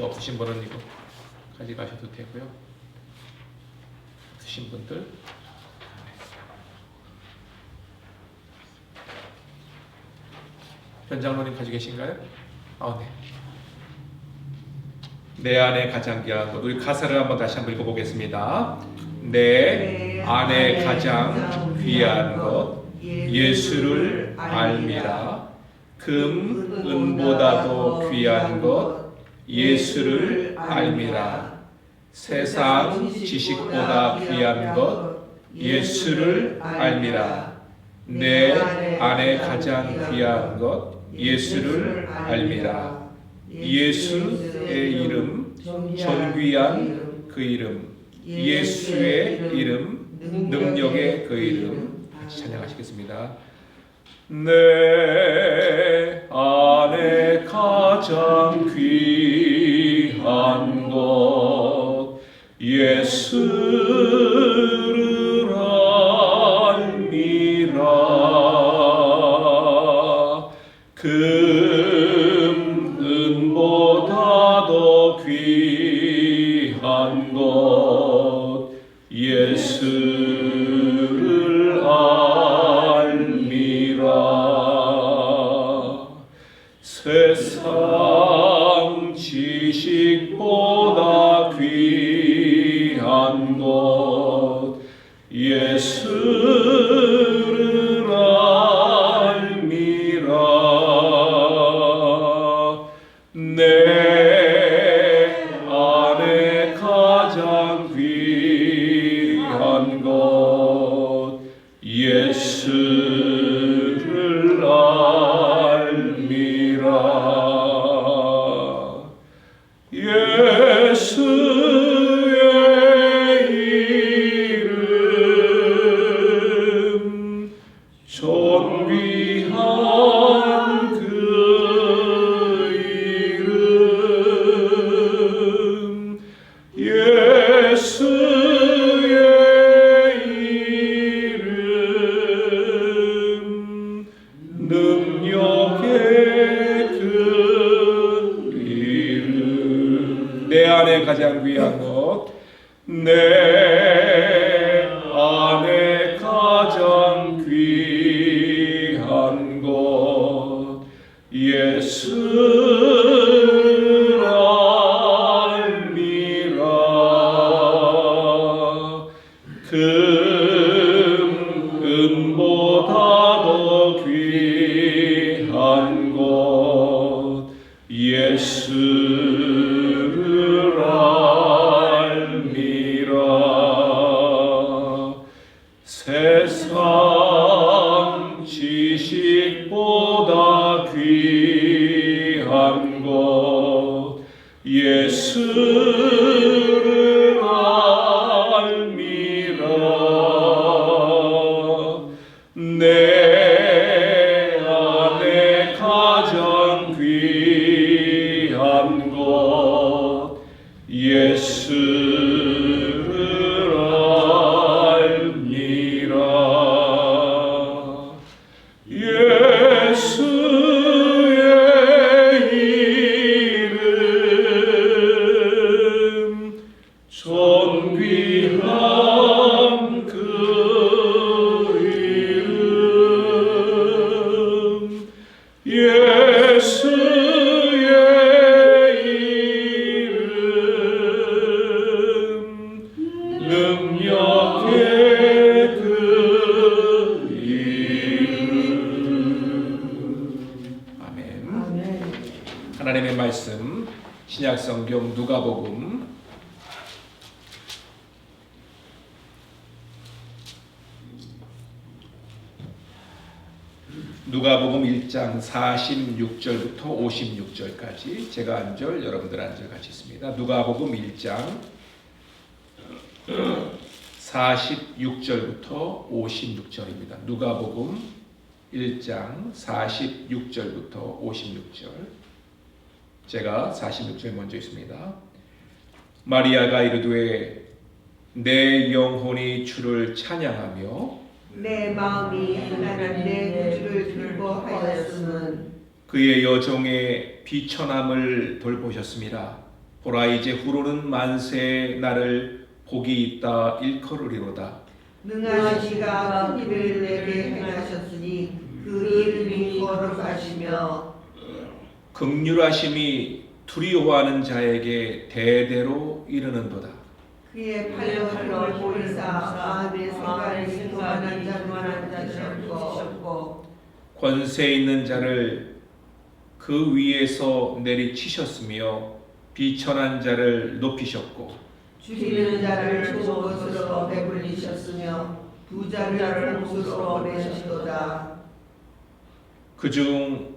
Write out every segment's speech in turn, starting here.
없으신 분은 이거 가져가셔도 되고요. 드신 분들 현장로님 가지고 계신가요? 네. 내 안에 가장 귀한 것. 우리 가사를 한번 다시 한번 읽어보겠습니다. 내 안에 가장 귀한 것 예수를 알미라. 금 은보다도 귀한 것 예수를 알미라. 세상 지식보다 귀한 것 예수를 알미라. 내 안에 가장 귀한 것 예수를 알미라. 예수의 이름, 존귀한 그 이름, 예수의 이름, 능력의 그 이름 같이 찬양하시겠습니다. 내 안에 가장 귀한 것 예수를 알미라. 금 은보다도 귀한 것 예수를 알미라. 세상 지식보다 귀한 것 예수를 알미라. 내 안에 가장 귀한 것 예수를 알미라. 예수의 이름 존귀한 그 이름 예수의 이름 능력의 그 이름. 내 안에 가장 귀한 것 내 안에 가장 귀한 것 예수를 알미라. 금 은보다도 귀한 것 예수를 알미라. 세상 지식보다 귀한 것 예수를 알미라. 내 안에 가장 귀한 것 예수를 알미라. 예수의 이름 존귀한 그 이름 예수의 이름 능력의 그 이름. 아멘. 하나님의 말씀 신약성경 누가복음 1장 46절부터 56절까지 제가 한 절 여러분들 한 절 같이 있습니다. 누가복음 1장 46절부터 56절입니다. 누가복음 1장 46절부터 56절. 제가 46절 먼저 있습니다. 마리아가 이르되 내 영혼이 주를 찬양하며 내 마음이 하나님 내 구주를 기뻐하였으면 그의 여종의 비천함을 돌보셨습니다. 보라 이제 후로는 만세의 나를 복이 있다 일컬으리로다. 능하시가 큰 일을 내게 행하셨으니 그 이름이 거룩하시며 긍휼하심이 두려워하는 자에게 대대로 이르는도다. 그의 팔로 보이사 마음의 생각이 교만한 자만한 자셨고 권세 있는 자를 그 위에서 내리치셨으며 비천한 자를 높이셨고 주시는 자를 좋은 것으로 배불리셨으며 부자를 공수로 내셨도다. 그중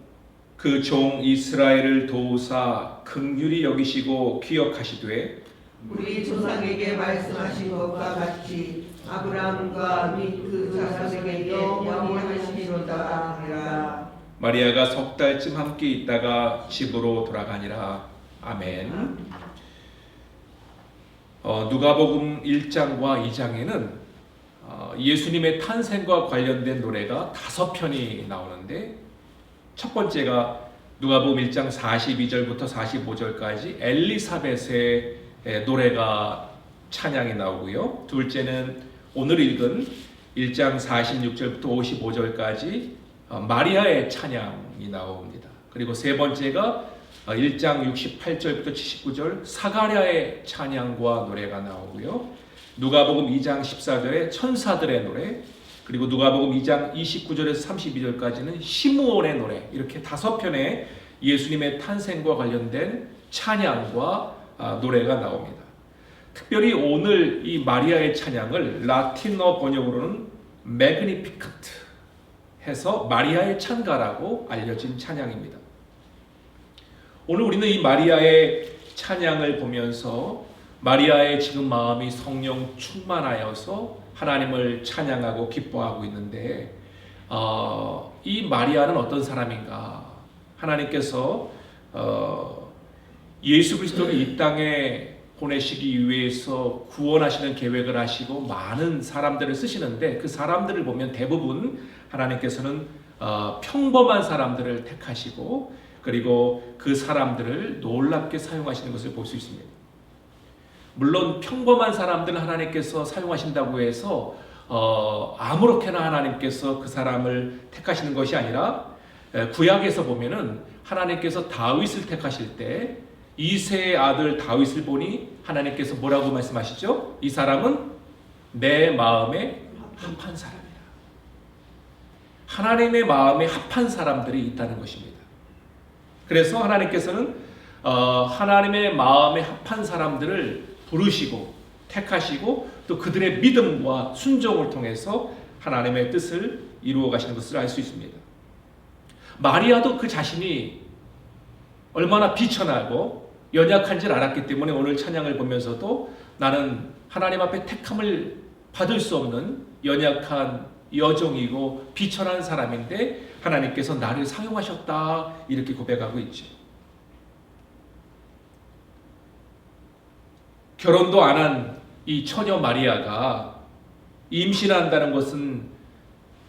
그 종 이스라엘을 도우사 긍휼히 여기시고 기억하시되 우리 조상에게 말씀하신 것과 같이 아브라함과 및 그 자손에게 영원히 하시리로다 하니라. 마리아가 석 달쯤 함께 있다가 집으로 돌아가니라. 아멘. 누가복음 1장과 2장에는 예수님의 탄생과 관련된 노래가 5편이 나오는데, 첫 번째가 누가복음 1장 42절부터 45절까지 엘리사벳의 노래가 찬양이 나오고요. 둘째는 오늘 읽은 1장 46절부터 55절까지 마리아의 찬양이 나옵니다. 그리고 세 번째가 1장 68절부터 79절 사가랴의 찬양과 노래가 나오고요. 누가복음 2장 14절에 천사들의 노래, 그리고 누가복음 2장 29절에서 32절까지는 시므온의 노래, 이렇게 5편의 예수님의 탄생과 관련된 찬양과 노래가 나옵니다. 특별히 오늘 이 마리아의 찬양을 라틴어 번역으로는 매그니피칸트 해서 마리아의 찬가라고 알려진 찬양입니다. 오늘 우리는 이 마리아의 찬양을 보면서 마리아의 지금 마음이 성령 충만하여서 하나님을 찬양하고 기뻐하고 있는데, 이 마리아는 어떤 사람인가? 하나님께서 예수 그리스도를 이 땅에 보내시기 위해서 구원하시는 계획을 하시고 많은 사람들을 쓰시는데, 그 사람들을 보면 대부분 하나님께서는 평범한 사람들을 택하시고 그리고 그 사람들을 놀랍게 사용하시는 것을 볼 수 있습니다. 물론 평범한 사람들을 하나님께서 사용하신다고 해서 아무렇게나 하나님께서 그 사람을 택하시는 것이 아니라, 구약에서 보면은 하나님께서 다윗을 택하실 때 이새의 아들 다윗을 보니 하나님께서 뭐라고 말씀하시죠? 이 사람은 내 마음에 합한 사람이다. 하나님의 마음에 합한 사람들이 있다는 것입니다. 그래서 하나님께서는 하나님의 마음에 합한 사람들을 부르시고 택하시고 또 그들의 믿음과 순종을 통해서 하나님의 뜻을 이루어 가시는 것을 알 수 있습니다. 마리아도 그 자신이 얼마나 비천하고 연약한지를 알았기 때문에 오늘 찬양을 보면서도 나는 하나님 앞에 택함을 받을 수 없는 연약한 여종이고 비천한 사람인데 하나님께서 나를 사용하셨다, 이렇게 고백하고 있죠. 결혼도 안 한 이 처녀 마리아가 임신한다는 것은,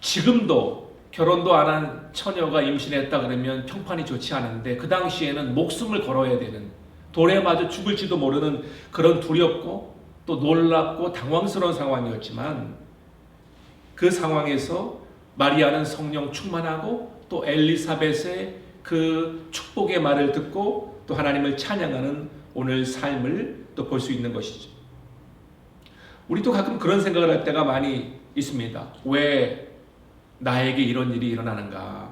지금도 결혼도 안 한 처녀가 임신했다 그러면 평판이 좋지 않은데, 그 당시에는 목숨을 걸어야 되는, 돌에 맞아 죽을지도 모르는 그런 두렵고 또 놀랍고 당황스러운 상황이었지만, 그 상황에서 마리아는 성령 충만하고 또 엘리사벳의 그 축복의 말을 듣고 또 하나님을 찬양하는 오늘 삶을 또 볼 수 있는 것이죠. 우리도 가끔 그런 생각을 할 때가 많이 있습니다. 왜 나에게 이런 일이 일어나는가?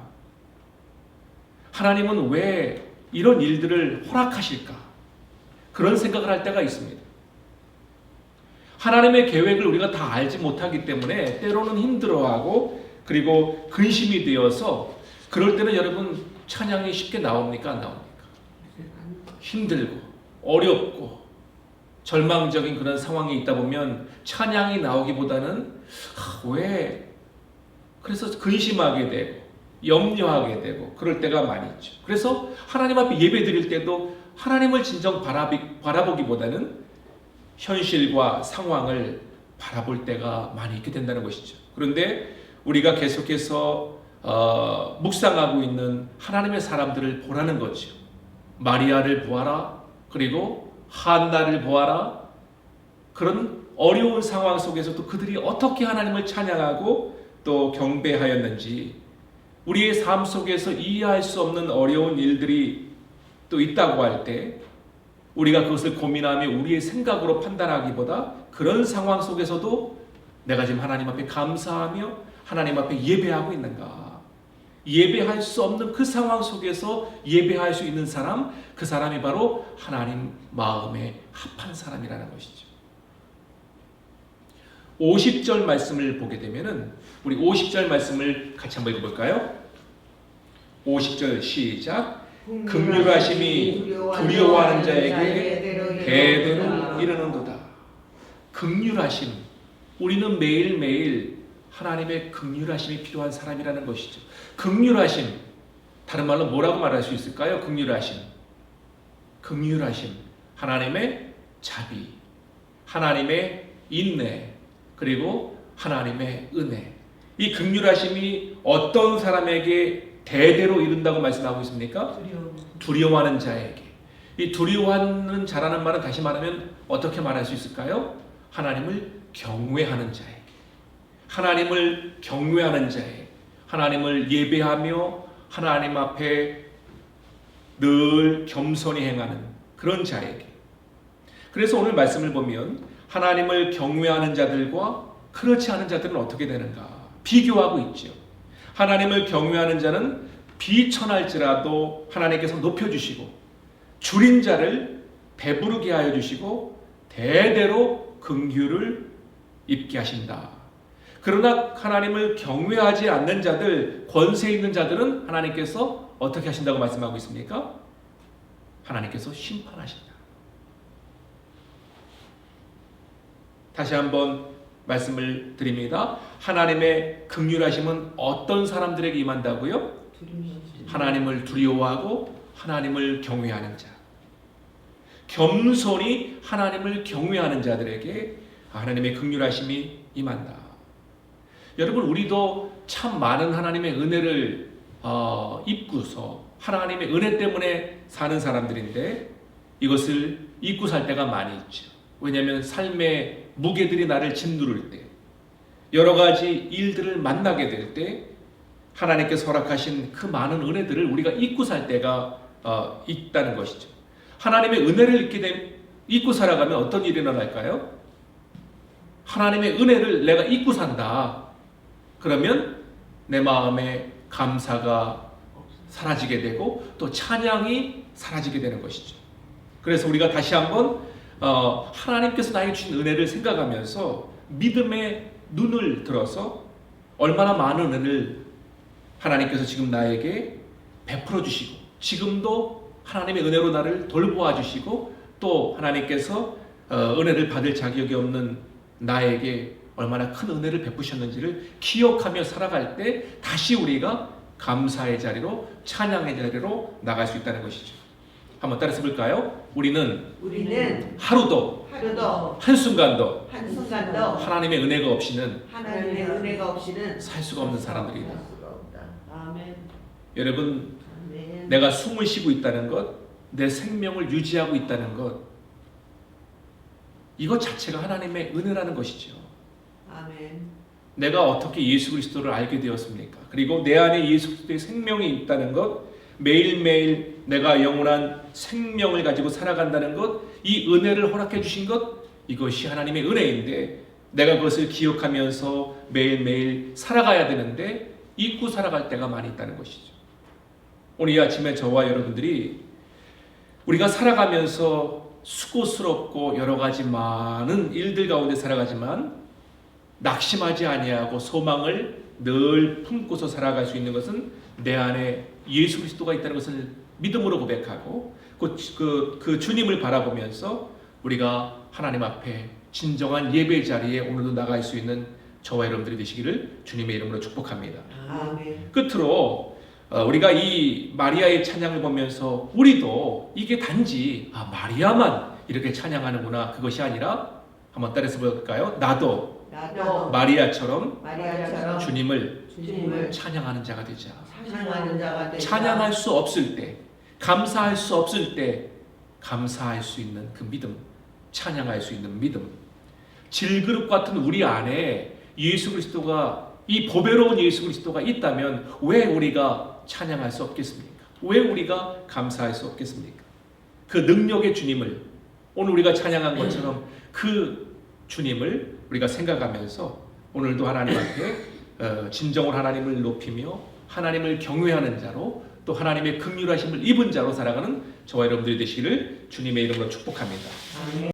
하나님은 왜 이런 일들을 허락하실까? 그런 생각을 할 때가 있습니다. 하나님의 계획을 우리가 다 알지 못하기 때문에 때로는 힘들어하고 그리고 근심이 되어서, 그럴 때는 여러분 찬양이 쉽게 나옵니까? 안 나옵니까? 힘들고 어렵고 절망적인 그런 상황이 있다 보면 찬양이 나오기보다는 왜, 그래서 근심하게 되고 염려하게 되고 그럴 때가 많이 있죠. 그래서 하나님 앞에 예배 드릴 때도 하나님을 진정 바라보기보다는 현실과 상황을 바라볼 때가 많이 있게 된다는 것이죠. 그런데 우리가 계속해서 묵상하고 있는 하나님의 사람들을 보라는 거죠. 마리아를 보아라. 그리고 한나를 보아라. 그런 어려운 상황 속에서도 그들이 어떻게 하나님을 찬양하고 또 경배하였는지, 우리의 삶 속에서 이해할 수 없는 어려운 일들이 또 있다고 할 때 우리가 그것을 고민하며 우리의 생각으로 판단하기보다 그런 상황 속에서도 내가 지금 하나님 앞에 감사하며 하나님 앞에 예배하고 있는가, 예배할 수 없는 그 상황 속에서 예배할 수 있는 사람, 그 사람이 바로 하나님 마음에 합한 사람이라는 것이죠. 50절 말씀을 보게 되면은 우리 50절 말씀을 같이 한번 읽어볼까요? 50절 시작. 긍휼하심이 두려워하는 자에게 대대로 이르는도다. 긍휼하심. 우리는 매일매일 하나님의 긍휼하심이 필요한 사람이라는 것이죠. 긍휼하심. 다른 말로 뭐라고 말할 수 있을까요? 긍휼하심. 긍휼하심. 하나님의 자비, 하나님의 인내, 그리고 하나님의 은혜. 이 긍휼하심이 어떤 사람에게 대대로 이른다고 말씀하고 있습니까? 두려워하는 자에게. 이 두려워하는 자라는 말은 다시 말하면 어떻게 말할 수 있을까요? 하나님을 경외하는 자에게. 하나님을 경외하는 자에게. 하나님을 예배하며 하나님 앞에 늘 겸손히 행하는 그런 자에게. 그래서 오늘 말씀을 보면 하나님을 경외하는 자들과 그렇지 않은 자들은 어떻게 되는가 비교하고 있죠. 하나님을 경외하는 자는 비천할지라도 하나님께서 높여주시고, 줄인 자를 배부르게 하여 주시고 대대로 긍휼을 입게 하신다. 그러나 하나님을 경외하지 않는 자들, 권세 있는 자들은 하나님께서 어떻게 하신다고 말씀하고 있습니까? 하나님께서 심판하신다. 다시 한번 말씀을 드립니다. 하나님의 긍휼하심은 어떤 사람들에게 임한다고요? 하나님을 두려워하고 하나님을 경외하는 자, 겸손히 하나님을 경외하는 자들에게 하나님의 긍휼하심이 임한다. 여러분, 우리도 참 많은 하나님의 은혜를 입고서 하나님의 은혜 때문에 사는 사람들인데 이것을 잊고 살 때가 많이 있죠. 왜냐하면 삶의 무게들이 나를 짓누를 때, 여러 가지 일들을 만나게 될 때 하나님께서 허락하신 그 많은 은혜들을 우리가 잊고 살 때가 있다는 것이죠. 하나님의 은혜를 잊고 살아가면 어떤 일이 일어날까요? 하나님의 은혜를 내가 잊고 산다. 그러면 내 마음에 감사가 사라지게 되고 또 찬양이 사라지게 되는 것이죠. 그래서 우리가 다시 한번 하나님께서 나에게 주신 은혜를 생각하면서 믿음의 눈을 들어서 얼마나 많은 은혜를 하나님께서 지금 나에게 베풀어 주시고, 지금도 하나님의 은혜로 나를 돌보아 주시고, 또 하나님께서 은혜를 받을 자격이 없는 나에게 얼마나 큰 은혜를 베푸셨는지를 기억하며 살아갈 때 다시 우리가 감사의 자리로, 찬양의 자리로 나갈 수 있다는 것이죠. 한번 따라서 볼까요? 우리는 하루도 한순간도 하나님의 은혜가 없이는 살 수가 없는 사람들이다. 아멘. 여러분, 아멘. 내가 숨을 쉬고 있다는 것, 내 생명을 유지하고 있다는 것, 이것 자체가 하나님의 은혜라는 것이죠. 아멘. 내가 어떻게 예수 그리스도를 알게 되었습니까? 그리고 내 안에 예수 그리스도의 생명이 있다는 것, 매일매일 내가 영원한 생명을 가지고 살아간다는 것, 이 은혜를 허락해 주신 것, 이것이 하나님의 은혜인데 내가 그것을 기억하면서 매일매일 살아가야 되는데 잊고 살아갈 때가 많이 있다는 것이죠. 오늘 이 아침에 저와 여러분들이 우리가 살아가면서 수고스럽고 여러 가지 많은 일들 가운데 살아가지만 낙심하지 아니하고 소망을 늘 품고서 살아갈 수 있는 것은 내 안에 예수 그리스도가 있다는 것을 믿음으로 고백하고 그 주님을 바라보면서 우리가 하나님 앞에 진정한 예배 자리에 오늘도 나갈 수 있는 저와 여러분들이 되시기를 주님의 이름으로 축복합니다. 아멘. 끝으로 우리가 이 마리아의 찬양을 보면서 우리도 이게 단지 마리아만 이렇게 찬양하는구나, 그것이 아니라 한번 따라서 볼까요? 나도 마리아처럼 주님을 찬양하는 자가 되자. 찬양할 수 없을 때, 감사할 수 없을 때 감사할 수 있는 그 믿음, 찬양할 수 있는 믿음, 질그릇 같은 우리 안에 예수 그리스도가, 이 보배로운 예수 그리스도가 있다면 왜 우리가 찬양할 수 없겠습니까? 왜 우리가 감사할 수 없겠습니까? 그 능력의 주님을, 오늘 우리가 찬양한 것처럼 그 주님을 우리가 생각하면서 오늘도 하나님 앞에 진정으로 하나님을 높이며 하나님을 경외하는 자로, 또 하나님의 긍휼하심을 입은 자로 살아가는 저와 여러분들이 되시기를 주님의 이름으로 축복합니다. 아멘.